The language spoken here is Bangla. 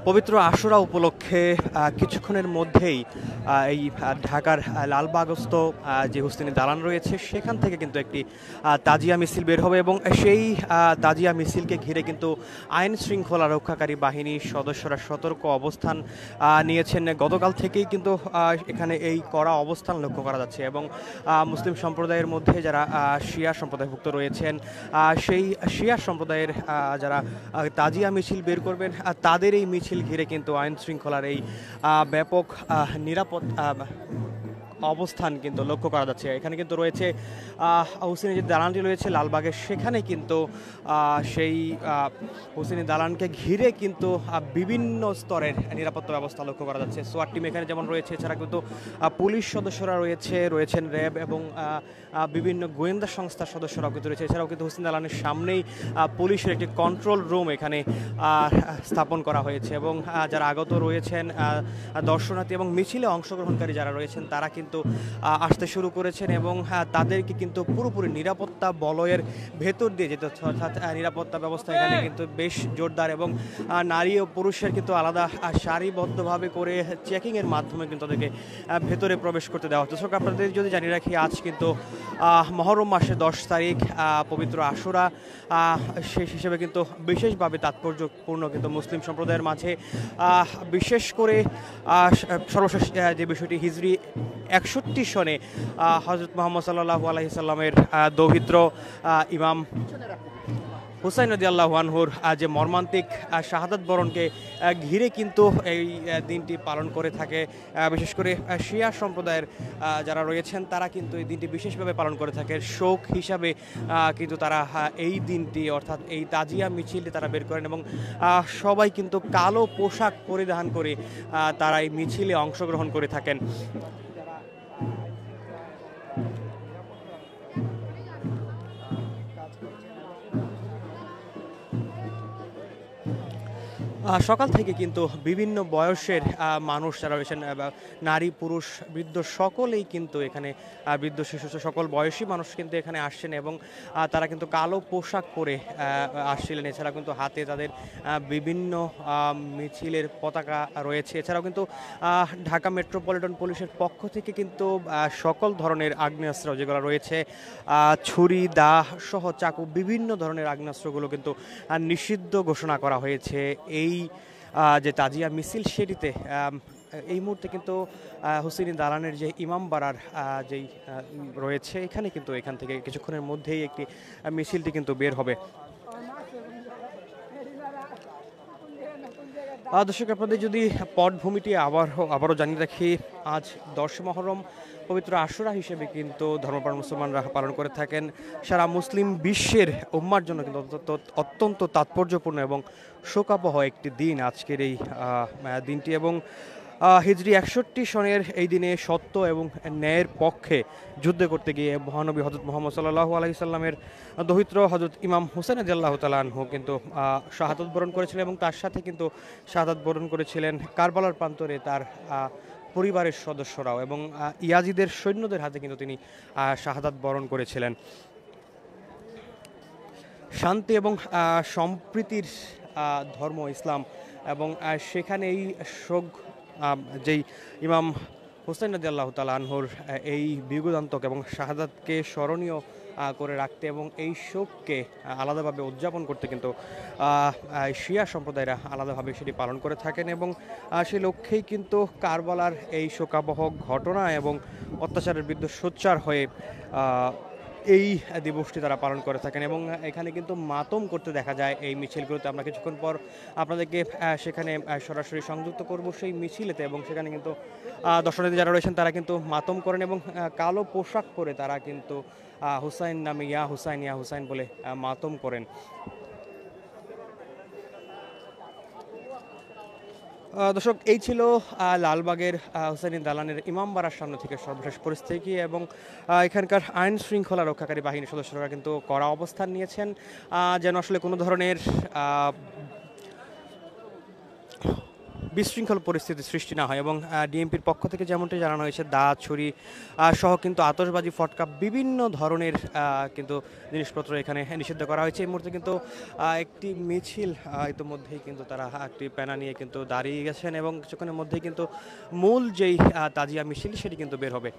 পবিত্র আশুরা উপলক্ষে কিছুক্ষণের মধ্যেই এই ঢাকার লালবাগস্থ যে হুসেনি দালান রয়েছে সেখান থেকে কিন্তু একটি তাজিয়া মিছিল বের হবে এবং সেই তাজিয়া মিছিলকে ঘিরে কিন্তু আইন শৃঙ্খলা রক্ষাকারী বাহিনীর সদস্যরা সতর্ক অবস্থান নিয়েছেন। গতকাল থেকেই কিন্তু এখানে এই কড়া অবস্থান লক্ষ্য করা যাচ্ছে এবং মুসলিম সম্প্রদায়ের মধ্যে যারা শিয়া সম্প্রদায়ভুক্ত রয়েছেন সেই শিয়া সম্প্রদায়ের যারা তাজিয়া মিছিল বের করবেন তাদের এই মিছিল ঘিরে কিন্তু আইন শৃঙ্খলার এই ব্যাপক নিরাপদ অবস্থান কিন্তু লক্ষ্য করা যাচ্ছে। এখানে কিন্তু রয়েছে হুসেনি যে দালানটি রয়েছে লালবাগের, সেখানে কিন্তু সেই হুসেনি দালানকে ঘিরে কিন্তু বিভিন্ন স্তরের নিরাপত্তা ব্যবস্থা লক্ষ্য করা যাচ্ছে। সোয়াট টিম এখানে যেমন রয়েছে, এছাড়া কিন্তু পুলিশ সদস্যরা রয়েছেন র্যাব এবং বিভিন্ন গোয়েন্দা সংস্থার সদস্যরাও কিন্তু রয়েছে। এছাড়াও কিন্তু হুসেনি দালানের সামনেই পুলিশের একটি কন্ট্রোল রুম এখানে স্থাপন করা হয়েছে এবং যারা আগত রয়েছেন দর্শনার্থী এবং মিছিলে অংশগ্রহণকারী যারা রয়েছেন তারা কিন্তু আসতে শুরু করেছেন এবং তাদেরকে কিন্তু পুরোপুরি নিরাপত্তা বলয়ের ভেতর দিয়ে যেতে হচ্ছে। অর্থাৎ নিরাপত্তা ব্যবস্থা এখানে কিন্তু বেশ জোরদার এবং নারী ও পুরুষের কিন্তু আলাদা সারিবদ্ধভাবে করে চেকিংয়ের মাধ্যমে কিন্তু তাদেরকে ভেতরে প্রবেশ করতে দেওয়া হচ্ছে। আপনাদের যদি জানিয়ে রাখি, আজ কিন্তু মহরম মাসের 10 তারিখ পবিত্র আশুরা, শেষ হিসেবে কিন্তু বিশেষভাবে তাৎপর্যপূর্ণ কিন্তু মুসলিম সম্প্রদায়ের মাঝে, বিশেষ করে সর্বশেষ যে বিষয়টি হিজরি 61 সনে হযরত মুহাম্মদ সাল্লাল্লাহু আলাইহি সাল্লামের দৌহিত্র ইমাম হুসাইন রাদিয়াল্লাহু আনহুর যে মর্মান্তিক শাহাদাত বরণকে ঘিরে কিন্তু এই দিনটি পালন করে থাকে। বিশেষ করে শিয়া সম্প্রদায়ের যারা রয়েছেন তারা কিন্তু এই দিনটি বিশেষভাবে পালন করে থাকে। শোক হিসাবে কিন্তু তারা এই দিনটি অর্থাৎ এই তাজিয়া মিছিলটি তারা বের করেন এবং সবাই কিন্তু কালো পোশাক পরিধান করে তারা এই মিছিলে অংশগ্রহণ করে থাকেন। সকাল থেকে কিন্তু বিভিন্ন বয়সের মানুষ যারা রয়েছেন, নারী পুরুষ বৃদ্ধ সকলেই কিন্তু এখানে, বৃদ্ধ শিশু সকল বয়সী মানুষ কিন্তু এখানে আসছেন এবং তারা কিন্তু কালো পোশাক পরে আসছিলেন। এছাড়া কিন্তু হাতে তাদের বিভিন্ন মিছিলের পতাকা রয়েছে। এছাড়াও কিন্তু ঢাকা মেট্রোপলিটন পুলিশের পক্ষ থেকে কিন্তু সকল ধরনের আগ্নেয়াস্ত্র যেগুলো রয়েছে, ছুরি দা সহ চাকু, বিভিন্ন ধরনের আগ্নেয়াস্ত্রগুলো কিন্তু নিষিদ্ধ ঘোষণা করা হয়েছে। এই যে তাজিয়া মিছিল সেটিতে এই মুহূর্তে কিন্তু হুসেনি দালানের যে ইমামবাড়ার যেই রয়েছে এখানে কিন্তু এখান থেকে কিছুক্ষণের মধ্যেই একটি মিছিলটি কিন্তু বের হবে। দর্শক, আপনাদের যদি পটভূমিটি আবারও জানিয়ে রাখি, আজ 10 মহরম পবিত্র আশুরা হিসেবে কিন্তু ধর্মপ্রাণ মুসলমানরা পালন করে থাকেন। সারা মুসলিম বিশ্বের উম্মার জন্য কিন্তু অত্যন্ত তাৎপর্যপূর্ণ এবং শোকাবহ একটি দিন আজকের এই দিনটি এবং হিজরি 61 সনের এই দিনে সত্য এবং ন্যায়ের পক্ষে যুদ্ধ করতে গিয়ে মহানবী হযরত মুহাম্মদ সাল্লাল্লাহু আলাইহি সাল্লামের দৌহিত্র হযরত ইমাম হুসাইন রাদিয়াল্লাহু তাআলা আনহু কিন্তু শাহাদাত বরণ করেছিলেন এবং তার সাথে কিন্তু শাহাদাত বরণ করেছিলেন কারবালার প্রান্তরে তার পরিবারের সদস্যরাও এবং ইয়াজিদের সৈন্যদের হাতে কিন্তু তিনি শাহাদাত বরণ করেছিলেন। শান্তি এবং সম্প্রীতির ধর্ম ইসলাম এবং সেখানে এই শোক যেই ইমাম হুসাইন রাদিয়াল্লাহু তাআলা আনহুর এই বিয়োগান্তক এবং শাহাদাতকে স্মরণীয় করে রাখতে এবং এই শোককে আলাদাভাবে উদযাপন করতে কিন্তু শিয়া সম্প্রদায়রা আলাদাভাবে সেটি পালন করে থাকেন এবং সেই লক্ষ্যেই কিন্তু কারবালার এই শোকাবহ ঘটনা এবং অত্যাচারের বিরুদ্ধে সোচ্চার হয়ে এই দিবসটি তারা পালন করে থাকেন এবং এখানে কিন্তু মাতম করতে দেখা যায় এই মিছিলগুলোতে। আমরা কিছুক্ষণ পর আপনাদেরকে সেখানে সরাসরি সংযুক্ত করব সেই মিছিলেতে এবং সেখানে কিন্তু দর্শনার্থী যারা রয়েছেন তারা কিন্তু মাতম করেন এবং কালো পোশাক পরে তারা কিন্তু হুসাইন নামে ইয়া হুসাইন বলে মাতম করেন। দর্শক, এই ছিল লালবাগের হুসেনি দালানের ইমামবাড়ার সামনে থেকে সর্বশেষ পরিস্থিতি এবং এখানকার আইন শৃঙ্খলা রক্ষাকারী বাহিনীর সদস্যরা কিন্তু কড়া অবস্থান নিয়েছেন যেন আসলে কোনো ধরনের বিশৃঙ্খল পরিস্থিতি সৃষ্টি না হয়। এবং ডিএমপির পক্ষ থেকে যেমনটি জানানো হয়েছে, দা ছুরি সহ কিন্তু আতশবাজি, ফটকা, বিভিন্ন ধরনের কিন্তু জিনিসপত্র এখানে নিষিদ্ধ করা হয়েছে। এই মুহূর্তে কিন্তু একটি মিছিল ইতিমধ্যেই কিন্তু তারা একটি প্যানা নিয়ে কিন্তু দাঁড়িয়ে গেছেন এবং কিছুক্ষণের মধ্যেই কিন্তু মূল যেই তাজিয়া মিছিল সেটি কিন্তু বের হবে।